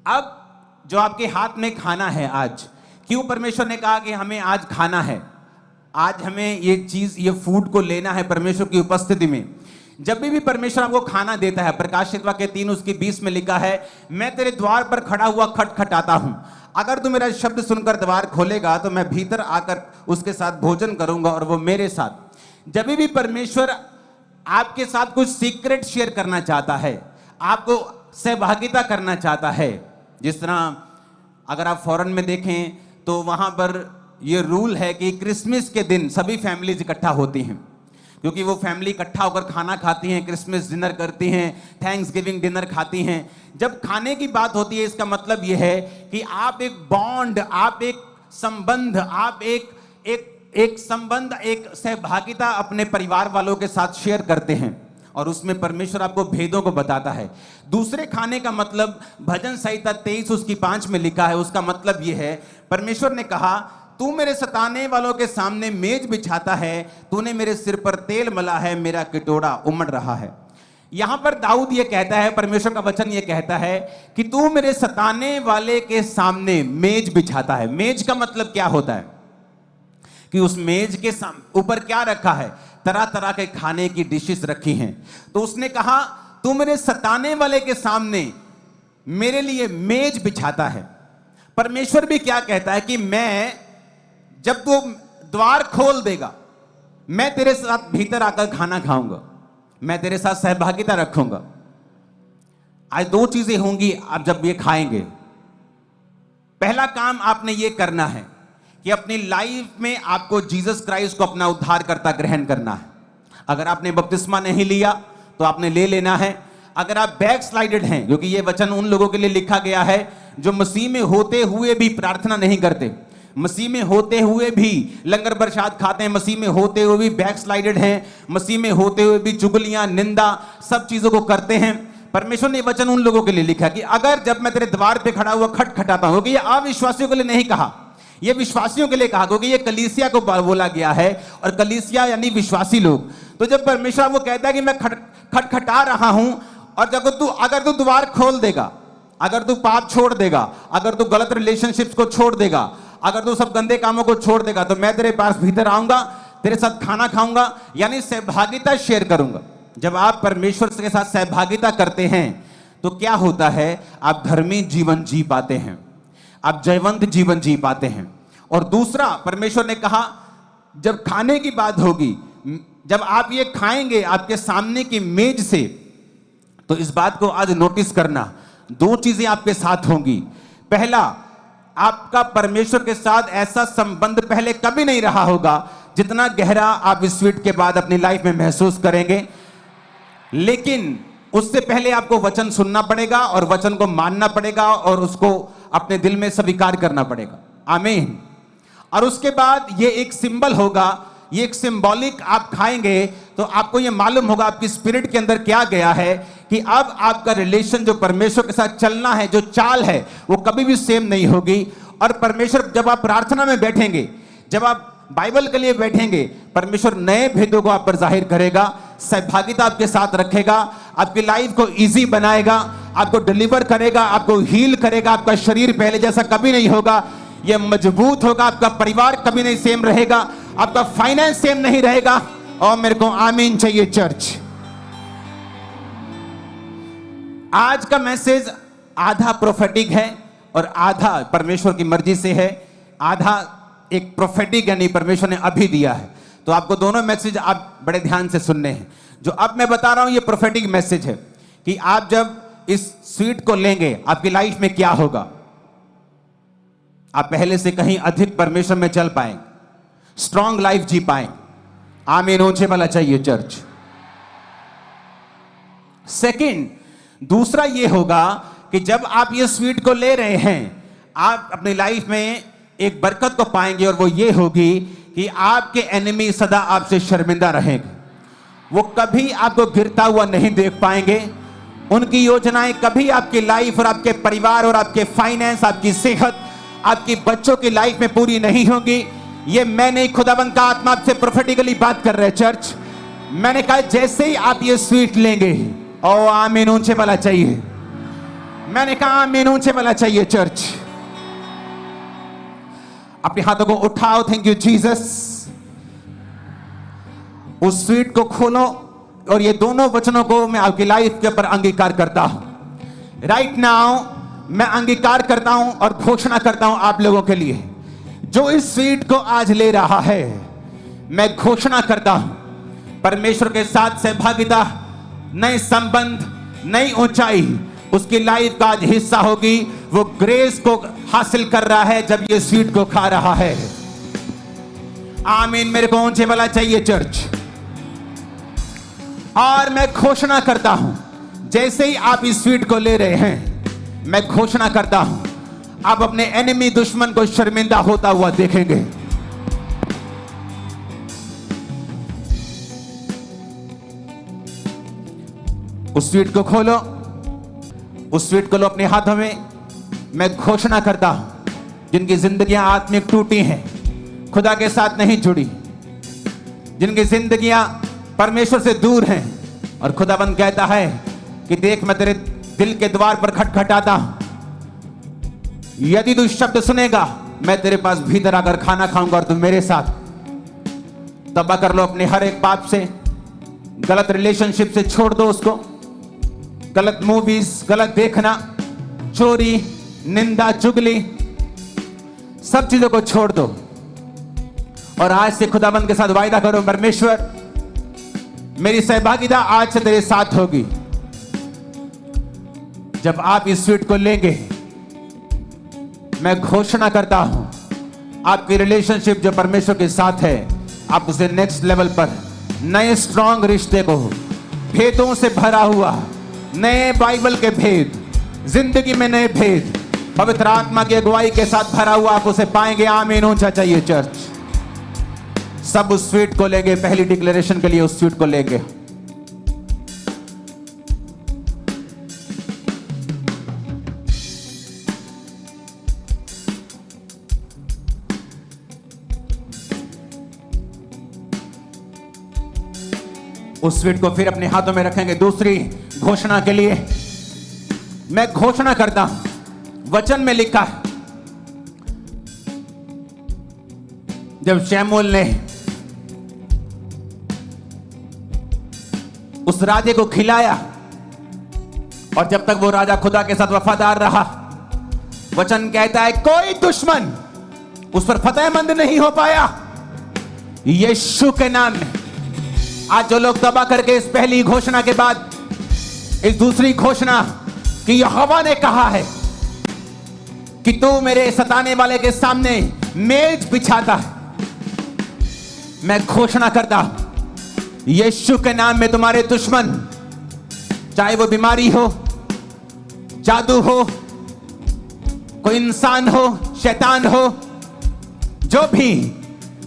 अब जो आपके हाथ में खाना है आज, क्यों परमेश्वर ने कहा कि हमें आज खाना है, आज हमें ये चीज, ये फूड को लेना है परमेश्वर की उपस्थिति में। जब भी परमेश्वर आपको खाना देता है, प्रकाशित वाक्य 3:20 में लिखा है, मैं तेरे द्वार पर खड़ा हुआ खटखटाता हूं, अगर तू मेरा शब्द सुनकर द्वार खोलेगा तो मैं भीतर आकर उसके साथ भोजन करूंगा और वो मेरे साथ। जब भी परमेश्वर आपके साथ कुछ सीक्रेट शेयर करना चाहता है, आपको सहभागिता करना चाहता है, जिस तरह अगर आप फॉरेन में देखें तो वहां पर यह रूल है कि क्रिसमस के दिन सभी फैमिलीज इकट्ठा होती हैं, क्योंकि वो फैमिली इकट्ठा होकर खाना खाती हैं, क्रिसमस डिनर करती हैं, थैंक्स गिविंग डिनर खाती हैं। जब खाने की बात होती है, इसका मतलब यह है कि आप एक बॉन्ड, आप एक संबंध, आप एक संबंध, एक सहभागिता अपने परिवार वालों के साथ शेयर करते हैं, और उसमें परमेश्वर आपको भेदों को बताता है। दूसरे खाने का मतलब भजन संहिता 23:5 में लिखा है, उसका मतलब यह है, परमेश्वर ने कहा, तू मेरे सताने वालों के सामने मेज बिछाता है, तूने मेरे सिर पर तेल मला है, मेरा कटोरा उमड़ रहा है। यहां पर दाऊद ये कहता है, परमेश्वर का वचन ये कहता है कि तू मेरे सताने वाले के सामने मेज बिछाता है। मेज का मतलब क्या होता है कि उस मेज के ऊपर क्या रखा है, तरह तरह के खाने की डिशेस रखी हैं। तो उसने कहा, तू मेरे सताने वाले के सामने मेरे लिए मेज बिछाता है। परमेश्वर भी क्या कहता है कि मैं, जब तू द्वार खोल देगा, मैं तेरे साथ भीतर आकर खाना खाऊंगा, मैं तेरे साथ सहभागिता रखूंगा। आज दो चीजें होंगी आप जब ये खाएंगे। पहला काम आपने ये करना है कि अपनी लाइफ में आपको जीसस क्राइस्ट को अपना उद्धारकर्ता ग्रहण करना है। अगर आपने बपतिस्मा नहीं लिया तो आपने ले लेना है। अगर आप बैकस्लाइडेड हैं, क्योंकि ये वचन उन लोगों के लिए लिखा गया है जो मसीह में होते हुए भी प्रार्थना नहीं करते, मसीह में होते हुए भी लंगर प्रसाद खाते हैं, मसीह में होते हुए भी बैकस्लाइडेड हैं, मसीह में होते हुए भी चुगलियां, निंदा, सब चीजों को करते हैं। परमेश्वर ने वचन उन लोगों के लिए लिखा कि अगर जब मैं तेरे द्वार पे खड़ा हुआ खटखटाता हूं, कि ये अविश्वासियों के लिए नहीं कहा, ये विश्वासियों के लिए कहा, क्योंकि ये कलीसिया को बोला गया है, और कलीसिया यानी विश्वासी लोग। तो जब परमेश्वर वो कहता है कि मैं खटखटा रहा हूं, और जब अगर तू द्वार खोल देगा, अगर तू पाप छोड़ देगा, अगर तू गलत रिलेशनशिप्स को छोड़ देगा, अगर तू सब गंदे कामों को छोड़ देगा, तो मैं तेरे पास भीतर आऊंगा, तेरे साथ खाना खाऊंगा, यानी सहभागिता शेयर करूंगा। जब आप परमेश्वर के साथ सहभागिता करते हैं तो क्या होता है, आप धर्मी जीवन जी पाते हैं, आप जयवंत जीवन जी पाते हैं। और दूसरा, परमेश्वर ने कहा, जब खाने की बात होगी, जब आप ये खाएंगे आपके सामने की मेज से, तो इस बात को आज नोटिस करना, दो चीजें आपके साथ होंगी। पहला, आपका परमेश्वर के साथ ऐसा संबंध पहले कभी नहीं रहा होगा जितना गहरा आप इस स्वीट के बाद अपनी लाइफ में महसूस करेंगे। लेकिन उससे पहले आपको वचन सुनना पड़ेगा, और वचन को मानना पड़ेगा, और उसको अपने दिल में स्वीकार करना पड़ेगा। आमीन। और उसके बाद ये एक सिंबल होगा, ये एक सिंबॉलिक आप खाएंगे तो आपको ये मालूम होगा आपकी स्पिरिट के अंदर क्या गया है, कि अब आपका रिलेशन जो परमेश्वर के साथ चलना है, जो चाल है, वो कभी भी सेम नहीं होगी। और परमेश्वर, जब आप प्रार्थना में बैठेंगे, जब आप बाइबल के लिए बैठेंगे, परमेश्वर नए भेदों को आप पर जाहिर करेगा, सहभागिता आपके साथ रखेगा, आपकी लाइफ को इजी बनाएगा, आपको डिलीवर करेगा, आपको हील करेगा। आपका शरीर पहले जैसा कभी नहीं होगा, यह मजबूत होगा, आपका परिवार कभी नहीं सेम रहेगा, आपका फाइनेंस सेम नहीं रहेगा। और मेरे को आमीन चाहिए चर्च। आज का मैसेज आधा प्रोफेटिक है और आधा परमेश्वर की मर्जी से है, आधा एक प्रोफेटिक यानी परमेश्वर ने अभी दिया है। तो आपको दोनों मैसेज आप बड़े ध्यान से सुनने हैं। जो अब मैं बता रहा हूं ये प्रोफेटिक मैसेज है कि आप जब इस स्वीट को लेंगे, आपकी लाइफ में क्या होगा, आप पहले से कहीं अधिक परमेश्वर में चल पाएंगे, स्ट्रॉन्ग लाइफ जी पाएंगे। आमीन ऊंचे वाला चाहिए चर्च। सेकंड, दूसरा ये होगा कि जब आप ये स्वीट को ले रहे हैं, आप अपनी लाइफ में एक बरकत को पाएंगे, और वो ये होगी कि आपके एनिमी सदा आपसे शर्मिंदा रहेंगे। वो कभी आपको गिरता हुआ नहीं देख पाएंगे। उनकी योजनाएं कभी आपकी लाइफ और आपके परिवार और आपके फाइनेंस, आपकी सेहत, आपकी बच्चों की लाइफ में पूरी नहीं होगी। ये मैं नहीं, खुदाबंद का आत्मा आपसे प्रोफेटिकली बात कर रहे हैं चर्च। मैंने कहा जैसे ही आप ये स्वीट लेंगे, ओ आमीन ऊंचे वाला चाहिए, मैंने कहा आमीन ऊंचे वाला चाहिए चर्च। अपने हाथों को उठाओ, थैंक यू जीसस। उस स्वीट को खोलो और ये दोनों वचनों को मैं आपकी लाइफ के ऊपर अंगीकार करता हूं। राइट नाउ मैं अंगीकार करता हूं और घोषणा करता हूं आप लोगों के लिए, जो इस स्वीट को आज ले रहा है, मैं घोषणा करता हूं परमेश्वर के साथ सहभागिता, नए संबंध, नई ऊंचाई उसकी लाइफ का आज हिस्सा होगी। वो ग्रेस को हासिल कर रहा है जब ये स्वीट को खा रहा है। आमीन। मेरे को ऊंचे वाला चाहिए चर्च। और मैं घोषणा करता हूं जैसे ही आप इस स्वीट को ले रहे हैं, मैं घोषणा करता हूं आप अपने एनिमी दुश्मन को शर्मिंदा होता हुआ देखेंगे। उस स्वीट को खोलो, उस स्वीट को लो अपने हाथों में। मैं घोषणा करता हूं जिनकी जिंदगियां आत्मिक टूटी हैं, खुदा के साथ नहीं जुड़ी, जिनकी जिंदगियां परमेश्वर से दूर हैं, और खुदाबंद कहता है कि देख मैं तेरे दिल के द्वार पर खटखटाता हूं, यदि तू शब्द सुनेगा मैं तेरे पास भीतर आकर खाना खाऊंगा और तू मेरे साथ। तौबा कर लो अपने हर एक पाप से, गलत रिलेशनशिप से छोड़ दो उसको, गलत मूवीज, गलत देखना, चोरी, निंदा, चुगली, सब चीजों को छोड़ दो और आज से खुदाबंद के साथ वायदा करो, परमेश्वर मेरी सहभागिता आज से तेरे साथ होगी। जब आप इस स्वीट को लेंगे, मैं घोषणा करता हूं आपकी रिलेशनशिप जो परमेश्वर के साथ है, आप उसे नेक्स्ट लेवल पर, नए स्ट्रॉन्ग रिश्ते को, भेदों से भरा हुआ, नए बाइबल के भेद, जिंदगी में नए भेद, पवित्र आत्मा की अगुवाई के साथ भरा हुआ आप उसे पाएंगे। आमीन। ऊंचा चाहिए चर्च। सब उस स्वीट को लेंगे, पहली डिक्लेरेशन के लिए उस स्वीट को लेंगे। उस स्वीट को फिर अपने हाथों में रखेंगे। दूसरी घोषणा के लिए मैं घोषणा करता हूं, वचन में लिखा है जब शमूएल ने उस राजे को खिलाया और जब तक वो राजा खुदा के साथ वफादार रहा, वचन कहता है कोई दुश्मन उस पर फतेहमंद नहीं हो पाया। यीशु के नाम में आज जो लोग तौबा करके इस पहली घोषणा के बाद इस दूसरी घोषणा कि यहोवा ने कहा है कि तू मेरे सताने वाले के सामने मेज बिछाता है, मैं घोषणा करता हूं यीशु के नाम में तुम्हारे दुश्मन, चाहे वो बीमारी हो, जादू हो, कोई इंसान हो, शैतान हो, जो भी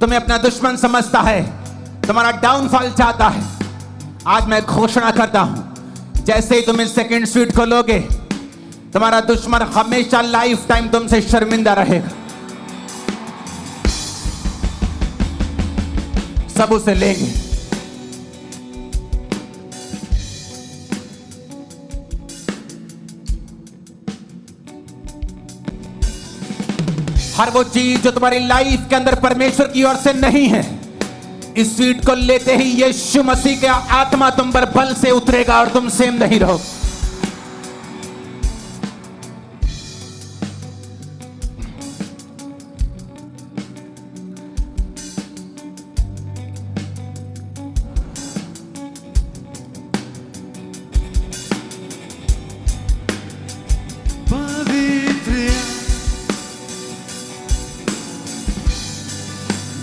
तुम्हें अपना दुश्मन समझता है, तुम्हारा डाउनफॉल चाहता है, आज मैं घोषणा करता हूं जैसे ही तुम इस सेकंड स्वीट को लोगे, तुम्हारा दुश्मन हमेशा लाइफ टाइम तुमसे शर्मिंदा रहेगा। सब उसे लेंगे। हर वो चीज जो तुम्हारी लाइफ के अंदर परमेश्वर की ओर से नहीं है, इस स्वीट को लेते ही यीशु मसीह का आत्मा तुम पर बल से उतरेगा और तुम सेम नहीं रहोगे।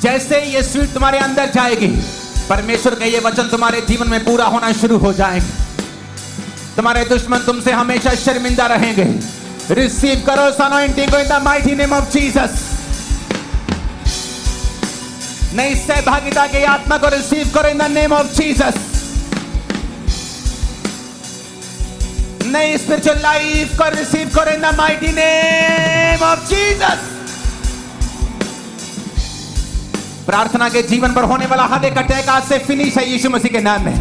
जैसे ये स्वीट तुम्हारे अंदर जाएगी, परमेश्वर का ये वचन तुम्हारे जीवन में पूरा होना शुरू हो जाएंगे। तुम्हारे दुश्मन तुमसे हमेशा शर्मिंदा रहेंगे। रिसीव करो इस अनॉइंटिंग को in the mighty name of Jesus. नई सहभागिता की आत्मा को रिसीव करो in the name of Jesus. नई स्पिरिचुअल लाइफ को रिसीव करो in the mighty name of Jesus. प्रार्थना के जीवन पर होने वाला हर एक अटैक आज से फिनिश है यीशु मसीह के नाम में।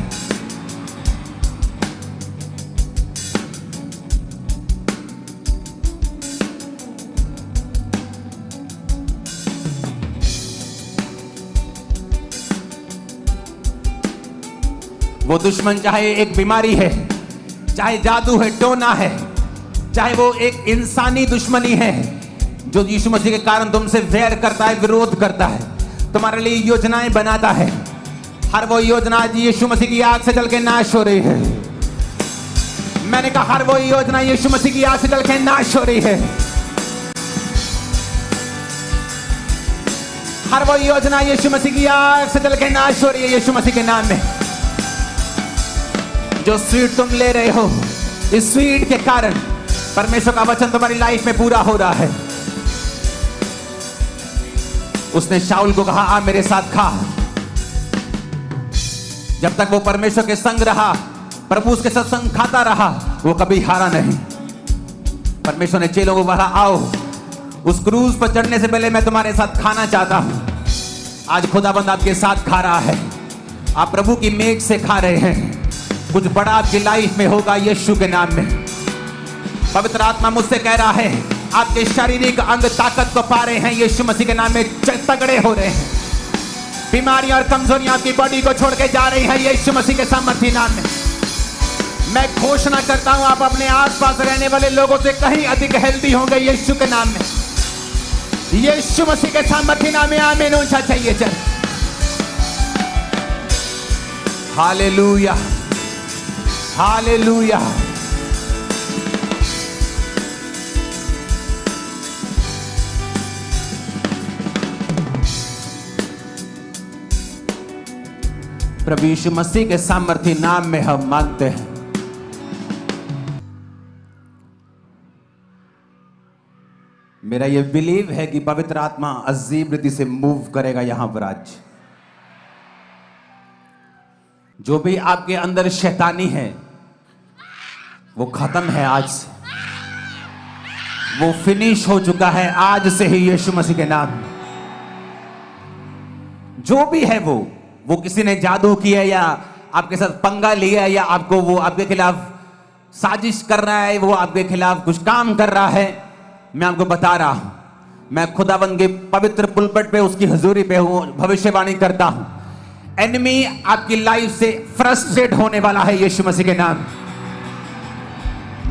वो दुश्मन चाहे एक बीमारी है, चाहे जादू है, टोना है, चाहे वो एक इंसानी दुश्मनी है जो यीशु मसीह के कारण तुमसे वैर करता है, विरोध करता है, तुम्हारे लिए योजनाएं बनाता है, हर वो योजना आज यीशु मसीह की आग से जल के नाश हो रही है। मैंने कहा हर वो योजना यीशु मसीह की आग से जल के नाश हो रही है। हर वो योजना यीशु मसीह की आग से जल के नाश हो रही है यीशु मसीह के नाम में। जो स्वीट तुम ले रहे हो, इस स्वीट के कारण परमेश्वर का वचन तुम्हारी लाइफ में पूरा हो रहा है। उसने शाऊल को कहा आ मेरे साथ खा। जब तक वो परमेश्वर के संग रहा, प्रभु उसके साथ संग खाता रहा, वो कभी हारा नहीं। परमेश्वर ने चेलों को कहा आओ, उस क्रूज पर चढ़ने से पहले मैं तुम्हारे साथ खाना चाहता हूं। आज खुदाबंद आपके साथ खा रहा है, आप प्रभु की मेज से खा रहे हैं। कुछ बड़ा आपकी लाइफ में होगा यीशु के नाम में। पवित्र आत्मा मुझसे कह रहा है आपके शारीरिक अंग ताकत को पा रहे हैं यीशु मसीह के नाम में, तगड़े हो रहे हैं। बीमारियां और कमजोरियां आपकी बॉडी को छोड़ के जा रही हैं यीशु मसीह के सामर्थी नाम में। मैं घोषणा करता हूं आप अपने आसपास रहने वाले लोगों से कहीं अधिक हेल्दी होंगे यीशु के नाम में, यीशु मसीह के सामर्थी नाम में। आमीन ऊंचा चाहिए चल। Hallelujah, hallelujah. प्रभु यीशु मसीह के सामर्थी नाम में हम मांगते हैं। मेरा यह बिलीव है कि पवित्र आत्मा अजीब रीति से मूव करेगा यहां पर आज। जो भी आपके अंदर शैतानी है वो खत्म है आज से, वो फिनिश हो चुका है आज से ही यीशु मसीह के नाम में। जो भी है वो किसी ने जादू किया या आपके साथ पंगा लिया या आपको वो आपके खिलाफ साजिश कर रहा है, वो आपके खिलाफ कुछ काम कर रहा है, मैं आपको बता रहा हूं, मैं खुदावंद के पवित्र पुलपट पे उसकी हुजूरी पे हूं, भविष्यवाणी करता हूं। एनिमी आपकी लाइफ से फ्रस्ट्रेट होने वाला है यीशु मसीह के नाम।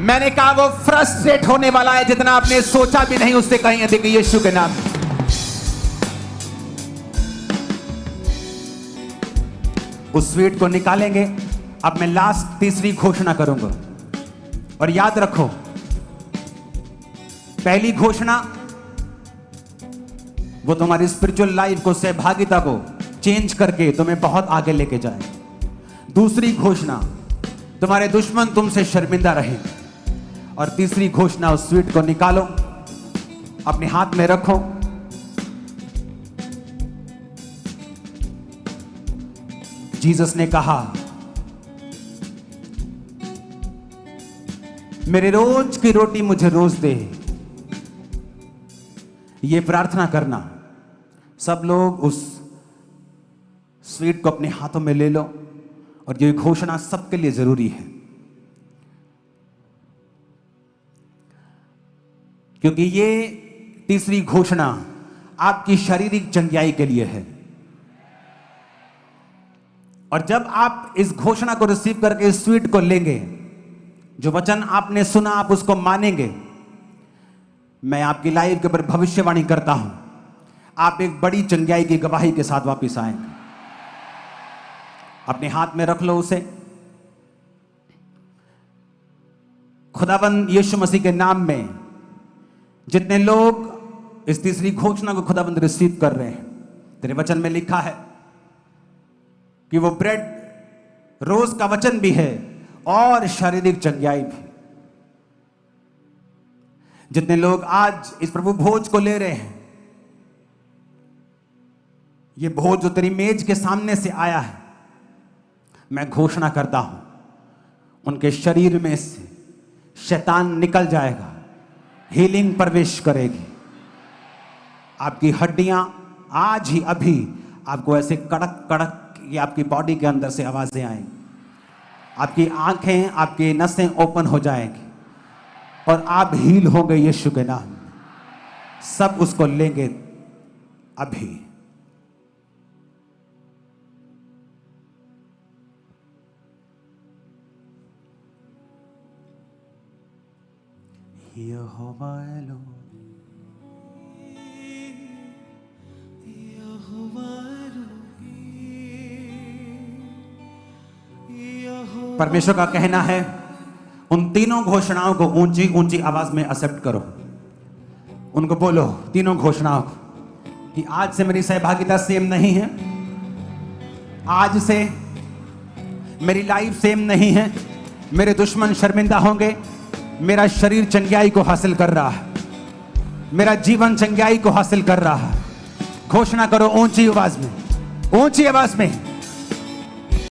मैंने कहा वो फ्रस्ट्रेट होने वाला है जितना आपने सोचा भी नहीं, उससे कहीं अधिक यीशु के नाम। उस स्वीट को निकालेंगे। अब मैं लास्ट तीसरी घोषणा करूंगा और याद रखो, पहली घोषणा वो तुम्हारी स्पिरिचुअल लाइफ को, सहभागिता को चेंज करके तुम्हें बहुत आगे लेके जाए। दूसरी घोषणा, तुम्हारे दुश्मन तुमसे शर्मिंदा रहे। और तीसरी घोषणा, उस स्वीट को निकालो, अपने हाथ में रखो। जीसस ने कहा मेरे रोज की रोटी मुझे रोज दे। ये प्रार्थना करना। सब लोग उस स्वीट को अपने हाथों में ले लो और ये घोषणा सबके लिए जरूरी है, क्योंकि ये तीसरी घोषणा आपकी शारीरिक चंगाई के लिए है। और जब आप इस घोषणा को रिसीव करके इस स्वीट को लेंगे, जो वचन आपने सुना आप उसको मानेंगे, मैं आपकी लाइफ के ऊपर भविष्यवाणी करता हूं, आप एक बड़ी चंगाई की गवाही के साथ वापस आएंगे। अपने हाथ में रख लो उसे। खुदाबंद यीशु मसीह के नाम में जितने लोग इस तीसरी घोषणा को खुदाबंद रिसीव कर रहे हैं, तेरे वचन में लिखा है कि वो ब्रेड रोज का वचन भी है और शारीरिक चंगाई भी। जितने लोग आज इस प्रभु भोज को ले रहे हैं, ये भोज जो तेरी मेज के सामने से आया है, मैं घोषणा करता हूं उनके शरीर में से शैतान निकल जाएगा, हीलिंग प्रवेश करेगी। आपकी हड्डियां आज ही अभी आपको ऐसे कड़क कड़क ये आपकी बॉडी के अंदर से आवाजें आएंगी। आपकी आंखें, आपकी नसें ओपन हो जाएंगी और आप हील होंगे यीशु के नाम। सब उसको लेंगे अभी। यहोवा एलोन, परमेश्वर का कहना है उन तीनों घोषणाओं को ऊंची ऊंची आवाज में एक्सेप्ट करो। उनको बोलो, तीनों घोषणाओं कि आज से मेरी सहभागिता सेम नहीं है, आज से मेरी लाइफ सेम नहीं है, मेरे दुश्मन शर्मिंदा होंगे, मेरा शरीर चंगाई को हासिल कर रहा है, मेरा जीवन चंगाई को हासिल कर रहा है। घोषणा करो ऊंची आवाज में, ऊंची आवाज में।